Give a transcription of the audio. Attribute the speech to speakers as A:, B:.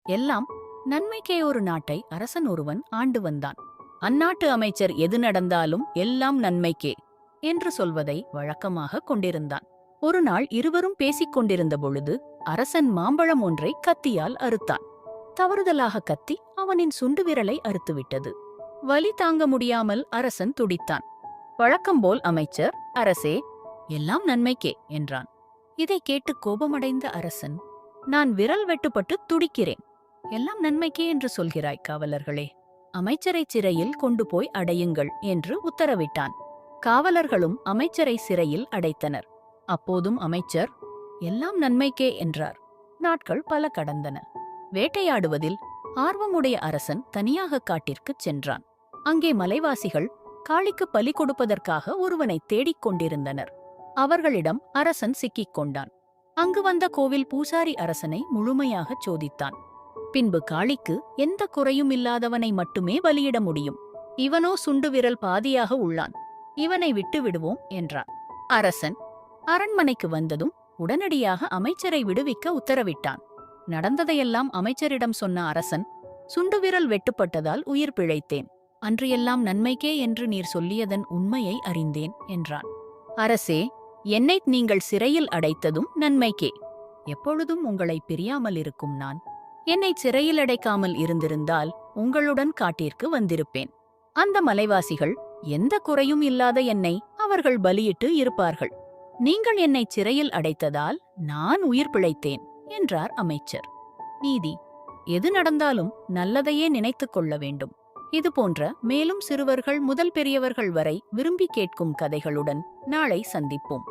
A: எல்லாம் நன்மைக்கே. ஒரு நாட்டை அரசன் ஒருவன் ஆண்டு வந்தான். அந்நாட்டு அமைச்சர் எது நடந்தாலும் எல்லாம் நன்மைக்கே என்று சொல்வதை வழக்கமாக கொண்டிருந்தான். ஒரு நாள் இருவரும் பேசிக் கொண்டிருந்த பொழுது அரசன் மாம்பழம் ஒன்றை கத்தியால் அறுத்தான். தவறுதலாக கத்தி அவனின் சுண்டு விரலை அறுத்துவிட்டது. வலி தாங்க முடியாமல் அரசன் துடித்தான். வழக்கம்போல் அமைச்சர், அரசே, எல்லாம் நன்மைக்கே என்றான். இதை கேட்டு கோபமடைந்த அரசன், நான் விரல் வெட்டுப்பட்டு துடிக்கிறேன், எல்லாம் நன்மைக்கே என்று சொல்கிறாய் காவலர்களே, அமைச்சரை சிறையில் கொண்டு போய் அடையுங்கள் என்று உத்தரவிட்டான். காவலர்களும் அமைச்சரை சிறையில் அடைத்தனர். அப்போதும் அமைச்சர் எல்லாம் நன்மைக்கே என்றார். நாட்கள் பல கடந்தன. வேட்டையாடுவதில் ஆர்வமுடைய அரசன் தனியாக காட்டிற்குச் சென்றான். அங்கே மலைவாசிகள் காளிக்கு பலி கொடுப்பதற்காக ஒருவனை தேடிக் கொண்டிருந்தனர். அவர்களிடம் அரசன் சிக்கிக் கொண்டான். அங்கு வந்த கோவில் பூசாரி அரசனை முழுமையாகச் சோதித்தான். பின்பு காளிக்கு எந்த குறையும் இல்லாதவனை மட்டுமே பலியிட முடியும், இவனோ சுண்டு விரல் பாதியாக உள்ளான், இவனை விட்டு விடுவோம் என்றான். அரசன் அரண்மனைக்கு வந்ததும் உடனடியாக அமைச்சரை விடுவிக்க உத்தரவிட்டான். நடந்ததையெல்லாம் அமைச்சரிடம் சொன்ன அரசன், சுண்டு விரல் வெட்டுப்பட்டதால் உயிர் பிழைத்தேன், அன்று எல்லாம் நன்மைக்கே என்று நீர் சொல்லியதன் உண்மையை அறிந்தேன் என்றான். அரசே, என்னை நீங்கள் சிறையில் அடைத்ததும் நன்மைக்கே. எப்பொழுதும் உங்களை பிரியாமல் இருக்கும் நான் என்னை சிறையில் அடைக்காமல் இருந்திருந்தால் உங்களுடன் காட்டிற்கு வந்திருப்பேன். அந்த மலைவாசிகள் எந்த குறையும் இல்லாத என்னை அவர்கள் பலியிட்டு இருப்பார்கள். நீங்கள் என்னை சிறையில் அடைத்ததால் நான் உயிர் பிழைத்தேன் என்றார் அமைச்சர். நீதி: எது நடந்தாலும் நல்லதையே நினைத்துக் கொள்ள வேண்டும். இதுபோன்ற மேலும் சிறுவர்கள் முதல் பெரியவர்கள் வரை விரும்பி கேட்கும் கதைகளுடன் நாளை சந்திப்போம்.